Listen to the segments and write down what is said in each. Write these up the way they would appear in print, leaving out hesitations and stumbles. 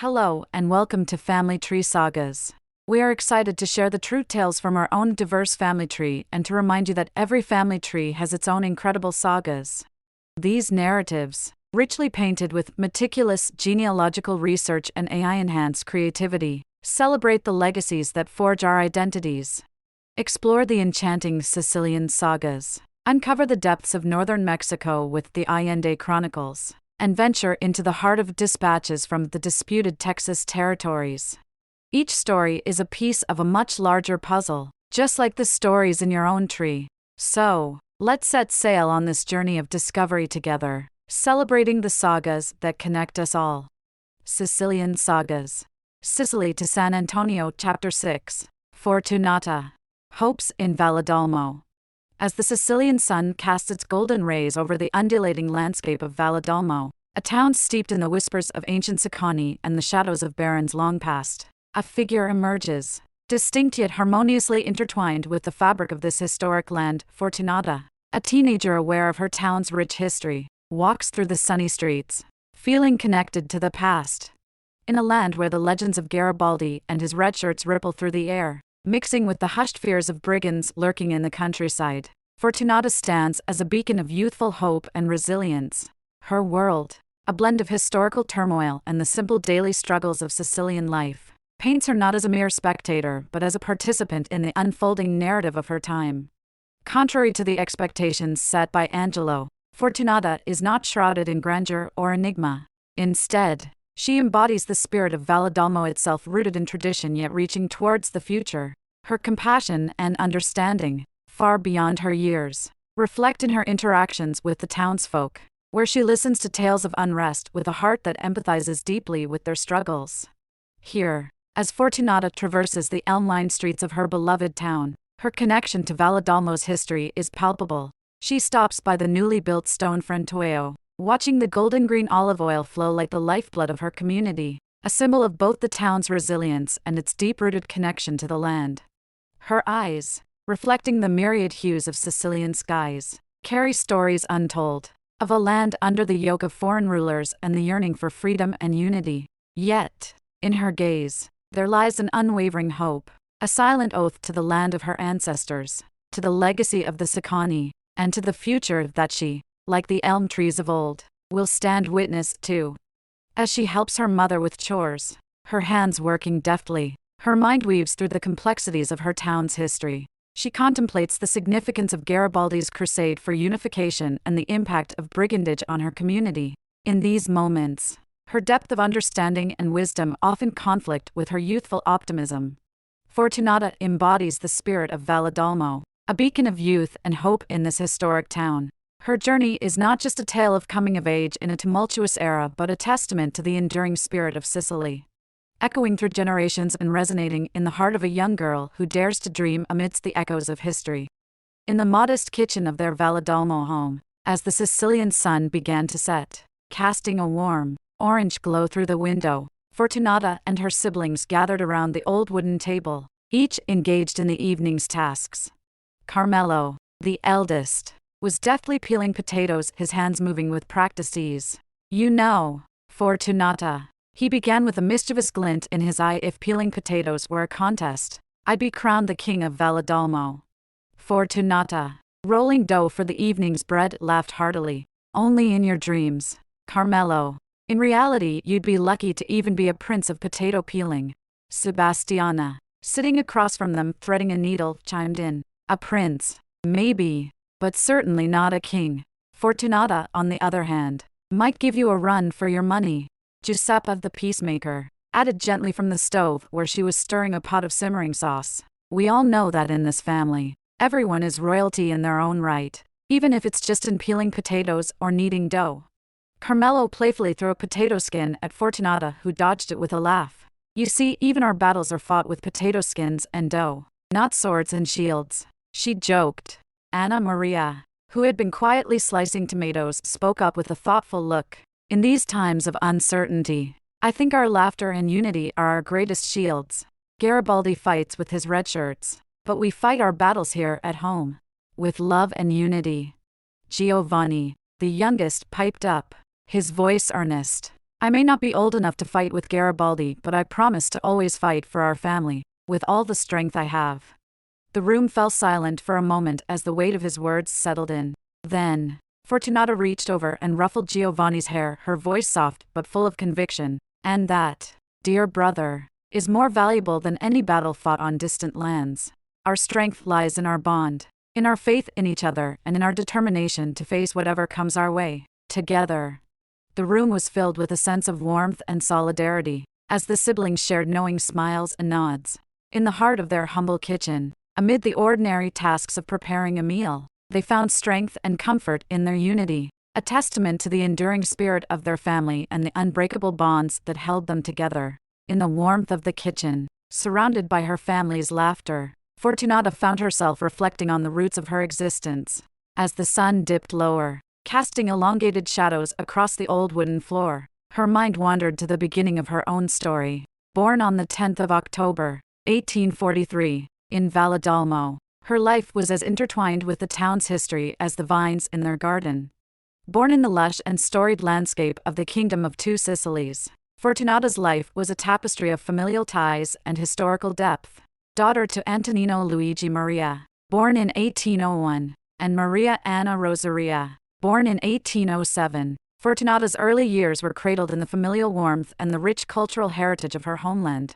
Hello and welcome to Family Tree Sagas. We are excited to share the true tales from our own diverse family tree and to remind you that every family tree has its own incredible sagas. These narratives, richly painted with meticulous genealogical research and AI-enhanced creativity, celebrate the legacies that forge our identities. Explore the enchanting Sicilian sagas, uncover the depths of northern Mexico with the Allende Chronicles, and venture into the heart of dispatches from the disputed Texas territories. Each story is a piece of a much larger puzzle, just like the stories in your own tree. So, let's set sail on this journey of discovery together, celebrating the sagas that connect us all. Sicilian Sagas. Sicily to San Antonio, Chapter 6. Fortunata. Hopes in Valledolmo. As the Sicilian sun casts its golden rays over the undulating landscape of Valledolmo, a town steeped in the whispers of ancient Sicani and the shadows of barons long past, a figure emerges, distinct yet harmoniously intertwined with the fabric of this historic land. Fortunata, a teenager aware of her town's rich history, walks through the sunny streets, feeling connected to the past. In a land where the legends of Garibaldi and his red shirts ripple through the air, mixing with the hushed fears of brigands lurking in the countryside, Fortunata stands as a beacon of youthful hope and resilience. Her world, a blend of historical turmoil and the simple daily struggles of Sicilian life, paints her not as a mere spectator but as a participant in the unfolding narrative of her time. Contrary to the expectations set by Angelo, Fortunata is not shrouded in grandeur or enigma. Instead, she embodies the spirit of Valledolmo itself, rooted in tradition yet reaching towards the future. Her compassion and understanding, far beyond her years, reflect in her interactions with the townsfolk, where she listens to tales of unrest with a heart that empathizes deeply with their struggles. Here, as Fortunata traverses the elm-lined streets of her beloved town, her connection to Valledolmo's history is palpable. She stops by the newly built stone frantoio, watching the golden-green olive oil flow like the lifeblood of her community, a symbol of both the town's resilience and its deep-rooted connection to the land. Her eyes, reflecting the myriad hues of Sicilian skies, carry stories untold, of a land under the yoke of foreign rulers and the yearning for freedom and unity. Yet, in her gaze, there lies an unwavering hope, a silent oath to the land of her ancestors, to the legacy of the Sicani, and to the future that she, like the elm trees of old, will stand witness to. As she helps her mother with chores, her hands working deftly, her mind weaves through the complexities of her town's history. She contemplates the significance of Garibaldi's crusade for unification and the impact of brigandage on her community. In these moments, her depth of understanding and wisdom often conflict with her youthful optimism. Fortunata embodies the spirit of Valledolmo, a beacon of youth and hope in this historic town. Her journey is not just a tale of coming of age in a tumultuous era but a testament to the enduring spirit of Sicily, echoing through generations and resonating in the heart of a young girl who dares to dream amidst the echoes of history. In the modest kitchen of their Valledolmo home, as the Sicilian sun began to set, casting a warm, orange glow through the window, Fortunata and her siblings gathered around the old wooden table, each engaged in the evening's tasks. Carmelo, the eldest, was deftly peeling potatoes, his hands moving with practiced ease. "You know, Fortunata," he began with a mischievous glint in his eye, "if peeling potatoes were a contest, I'd be crowned the king of Valledolmo." Fortunata, rolling dough for the evening's bread, laughed heartily. "Only in your dreams, Carmelo. In reality, you'd be lucky to even be a prince of potato peeling." Sebastiana, sitting across from them threading a needle, chimed in. "A prince, maybe, but certainly not a king. Fortunata, on the other hand, might give you a run for your money." Giuseppa, the peacemaker, added gently from the stove where she was stirring a pot of simmering sauce. "We all know that in this family, everyone is royalty in their own right, even if it's just in peeling potatoes or kneading dough." Carmelo playfully threw a potato skin at Fortunata, who dodged it with a laugh. "You see, even our battles are fought with potato skins and dough, not swords and shields," she joked. Anna Maria, who had been quietly slicing tomatoes, spoke up with a thoughtful look. "In these times of uncertainty, I think our laughter and unity are our greatest shields. Garibaldi fights with his red shirts, but we fight our battles here at home with love and unity." Giovanni, the youngest, piped up, his voice earnest. I may not be old enough to fight with Garibaldi, but I promise to always fight for our family, with all the strength I have." The room fell silent for a moment as the weight of his words settled in. Then, Fortunata reached over and ruffled Giovanni's hair, her voice soft but full of conviction. "And that, dear brother, is more valuable than any battle fought on distant lands. Our strength lies in our bond, in our faith in each other, and in our determination to face whatever comes our way, together." The room was filled with a sense of warmth and solidarity, as the siblings shared knowing smiles and nods. In the heart of their humble kitchen, amid the ordinary tasks of preparing a meal, they found strength and comfort in their unity, a testament to the enduring spirit of their family and the unbreakable bonds that held them together. In the warmth of the kitchen, surrounded by her family's laughter, Fortunata found herself reflecting on the roots of her existence. As the sun dipped lower, casting elongated shadows across the old wooden floor, her mind wandered to the beginning of her own story. Born on the 10th of October, 1843, in Valledolmo, her life was as intertwined with the town's history as the vines in their garden. Born in the lush and storied landscape of the Kingdom of Two Sicilies, Fortunata's life was a tapestry of familial ties and historical depth. Daughter to Antonino Luigi Maria, born in 1801, and Maria Anna Rosaria, born in 1807, Fortunata's early years were cradled in the familial warmth and the rich cultural heritage of her homeland.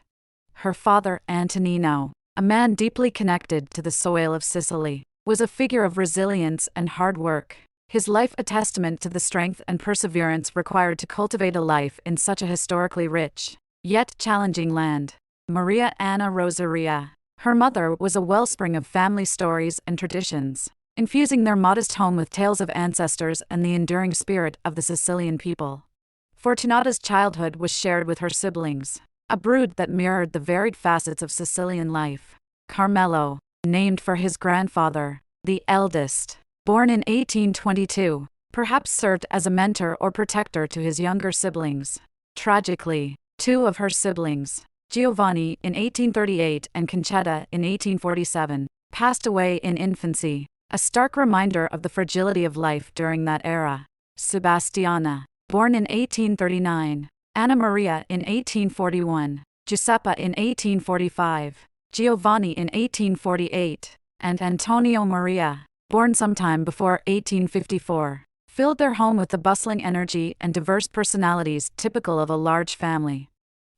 Her father, Antonino, a man deeply connected to the soil of Sicily, was a figure of resilience and hard work, his life a testament to the strength and perseverance required to cultivate a life in such a historically rich, yet challenging land. Maria Anna Rosaria, her mother, was a wellspring of family stories and traditions, infusing their modest home with tales of ancestors and the enduring spirit of the Sicilian people. Fortunata's childhood was shared with her siblings, a brood that mirrored the varied facets of Sicilian life. Carmelo, named for his grandfather, the eldest, born in 1822, perhaps served as a mentor or protector to his younger siblings. Tragically, two of her siblings, Giovanni in 1838 and Concetta in 1847, passed away in infancy, a stark reminder of the fragility of life during that era. Sebastiana, born in 1839, Anna Maria in 1841, Giuseppa in 1845, Giovanni in 1848, and Antonio Maria, born sometime before 1854, filled their home with the bustling energy and diverse personalities typical of a large family.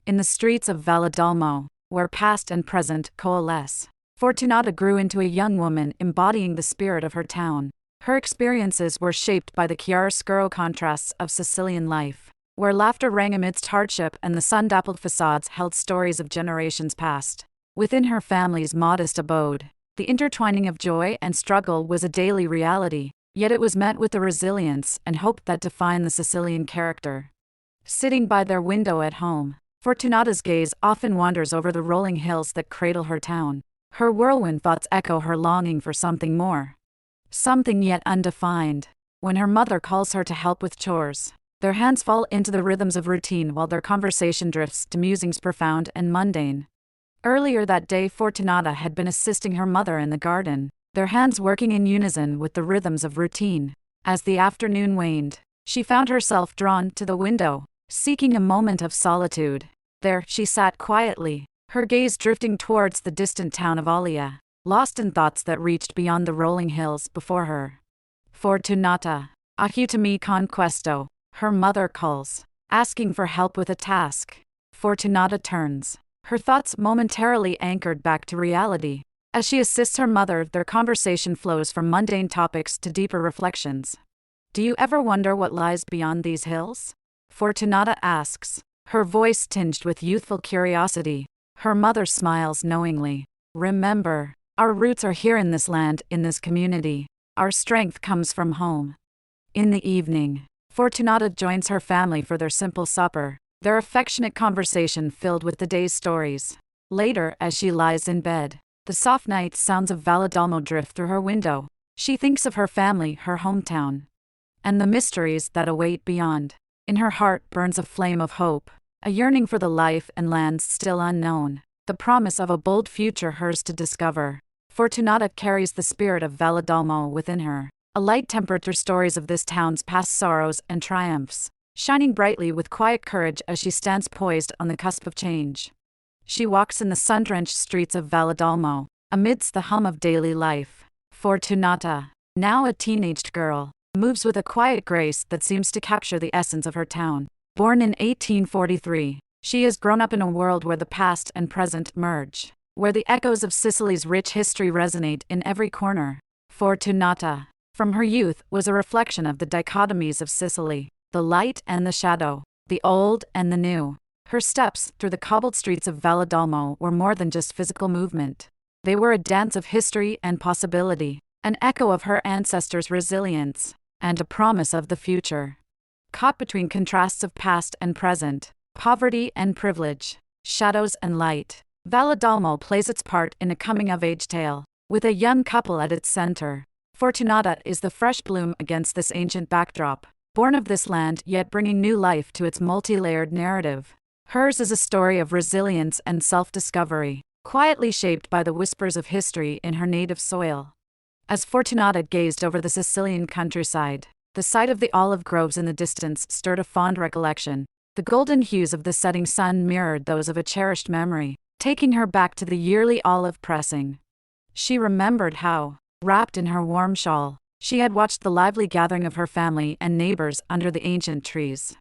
In the streets of Valledolmo, where past and present coalesce, Fortunata grew into a young woman embodying the spirit of her town. Her experiences were shaped by the chiaroscuro contrasts of Sicilian life, where laughter rang amidst hardship and the sun-dappled facades held stories of generations past. Within her family's modest abode, the intertwining of joy and struggle was a daily reality, yet it was met with the resilience and hope that define the Sicilian character. Sitting by their window at home, Fortunata's gaze often wanders over the rolling hills that cradle her town. Her whirlwind thoughts echo her longing for something more, something yet undefined. When her mother calls her to help with chores, their hands fall into the rhythms of routine while their conversation drifts to musings profound and mundane. Earlier that day, Fortunata had been assisting her mother in the garden, their hands working in unison with the rhythms of routine. As the afternoon waned, she found herself drawn to the window, seeking a moment of solitude. There she sat quietly, her gaze drifting towards the distant town of Allende, lost in thoughts that reached beyond the rolling hills before her. Fortunata, aiutami con questo, her mother calls, asking for help with a task. Fortunata turns, her thoughts momentarily anchored back to reality. As she assists her mother, their conversation flows from mundane topics to deeper reflections. "Do you ever wonder what lies beyond these hills?" Fortunata asks, her voice tinged with youthful curiosity. Her mother smiles knowingly. "Remember, our roots are here in this land, in this community. Our strength comes from home." In the evening, Fortunata joins her family for their simple supper, their affectionate conversation filled with the day's stories. Later, as she lies in bed, the soft night sounds of Valledolmo drift through her window. She thinks of her family, her hometown, and the mysteries that await beyond. In her heart burns a flame of hope, a yearning for the life and lands still unknown, the promise of a bold future hers to discover. Fortunata carries the spirit of Valledolmo within her, a light tempered through stories of this town's past sorrows and triumphs. shining brightly with quiet courage as she stands poised on the cusp of change. She walks in the sun-drenched streets of Valledolmo, amidst the hum of daily life. Fortunata, now a teenaged girl, moves with a quiet grace that seems to capture the essence of her town. Born in 1843, she has grown up in a world where the past and present merge, where the echoes of Sicily's rich history resonate in every corner. Fortunata, from her youth, was a reflection of the dichotomies of Sicily, the light and the shadow, the old and the new. Her steps through the cobbled streets of Valledolmo were more than just physical movement. They were a dance of history and possibility, an echo of her ancestors' resilience, and a promise of the future. Caught between contrasts of past and present, poverty and privilege, shadows and light, Valledolmo plays its part in a coming-of-age tale, with a young couple at its center. Fortunata is the fresh bloom against this ancient backdrop, born of this land yet bringing new life to its multi-layered narrative. Hers is a story of resilience and self-discovery, quietly shaped by the whispers of history in her native soil. As Fortunata gazed over the Sicilian countryside, the sight of the olive groves in the distance stirred a fond recollection. The golden hues of the setting sun mirrored those of a cherished memory, taking her back to the yearly olive pressing. She remembered how, wrapped in her warm shawl, she had watched the lively gathering of her family and neighbors under the ancient trees.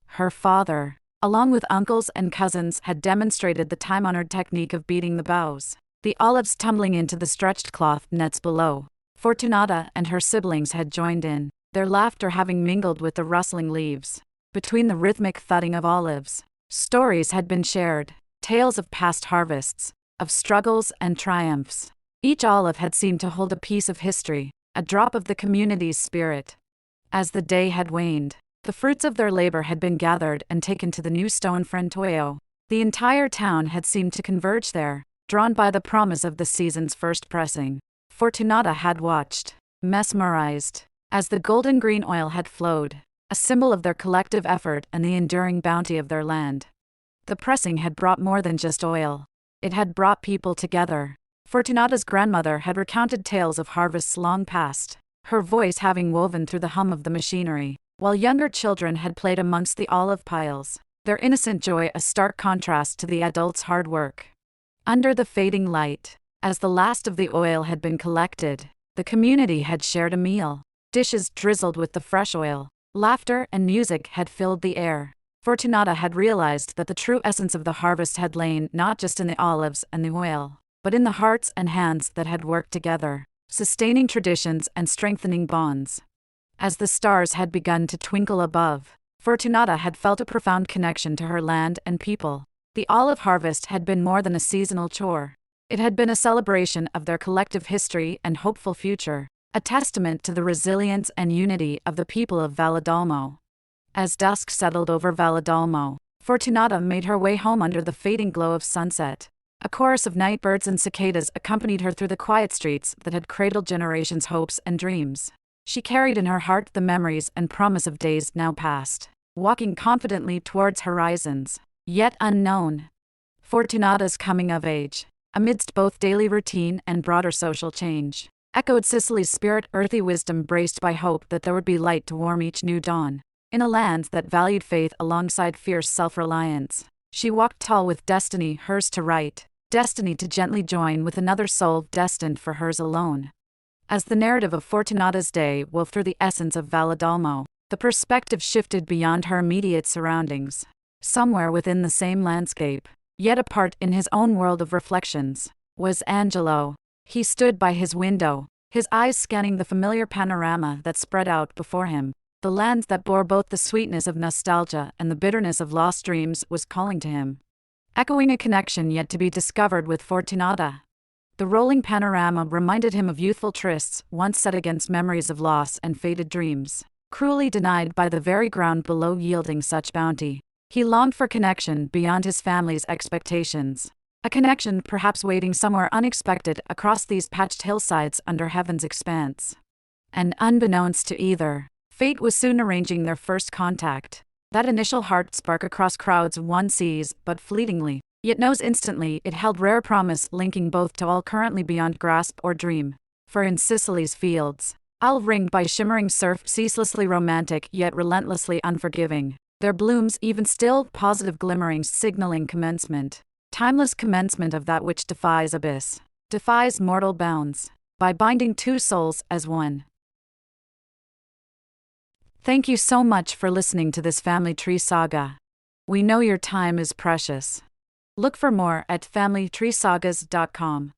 Her father, along with uncles and cousins, had demonstrated the time-honored technique of beating the boughs, the olives tumbling into the stretched cloth nets below. Fortunata and her siblings had joined in, their laughter having mingled with the rustling leaves. Between the rhythmic thudding of olives, stories had been shared, tales of past harvests, of struggles and triumphs. Each olive had seemed to hold a piece of history, a drop of the community's spirit. As the day had waned, the fruits of their labor had been gathered and taken to the new stone frantoio. The entire town had seemed to converge there, drawn by the promise of the season's first pressing. Fortunata had watched, mesmerized, as the golden green oil had flowed, a symbol of their collective effort and the enduring bounty of their land. The pressing had brought more than just oil. It had brought people together. Fortunata's grandmother had recounted tales of harvests long past, her voice having woven through the hum of the machinery, while younger children had played amongst the olive piles, their innocent joy a stark contrast to the adults' hard work. Under the fading light, as the last of the oil had been collected, the community had shared a meal. Dishes drizzled with the fresh oil, laughter and music had filled the air. Fortunata had realized that the true essence of the harvest had lain not just in the olives and the oil, but in the hearts and hands that had worked together, sustaining traditions and strengthening bonds. As the stars had begun to twinkle above, Fortunata had felt a profound connection to her land and people. The olive harvest had been more than a seasonal chore. It had been a celebration of their collective history and hopeful future, a testament to the resilience and unity of the people of Valledolmo. As dusk settled over Valledolmo, Fortunata made her way home under the fading glow of sunset. A chorus of nightbirds and cicadas accompanied her through the quiet streets that had cradled generations' hopes and dreams. She carried in her heart the memories and promise of days now past, walking confidently towards horizons yet unknown. Fortunata's coming of age, amidst both daily routine and broader social change, echoed Sicily's spirit, earthy wisdom braced by hope that there would be light to warm each new dawn. In a land that valued faith alongside fierce self-reliance, she walked tall with destiny hers to write, destiny to gently join with another soul destined for hers alone. As the narrative of Fortunata's day wove through the essence of Valledolmo, the perspective shifted beyond her immediate surroundings. Somewhere within the same landscape, yet apart in his own world of reflections, was Angelo. He stood by his window, his eyes scanning the familiar panorama that spread out before him. The land that bore both the sweetness of nostalgia and the bitterness of lost dreams was calling to him, echoing a connection yet to be discovered with Fortunata. The rolling panorama reminded him of youthful trysts once set against memories of loss and faded dreams, cruelly denied by the very ground below yielding such bounty. He longed for connection beyond his family's expectations, a connection perhaps waiting somewhere unexpected across these patched hillsides under heaven's expanse. And unbeknownst to either, fate was soon arranging their first contact. That initial heart spark across crowds one sees but fleetingly, yet knows instantly it held rare promise linking both to all currently beyond grasp or dream. For in Sicily's fields, All ringed by shimmering surf, ceaselessly romantic yet relentlessly unforgiving. Their blooms even still, positive glimmerings signaling commencement. Timeless commencement of that which defies abyss, defies mortal bounds, by binding two souls as one. Thank you so much for listening to this family tree saga. We know your time is precious. Look for more at familytreesagas.com.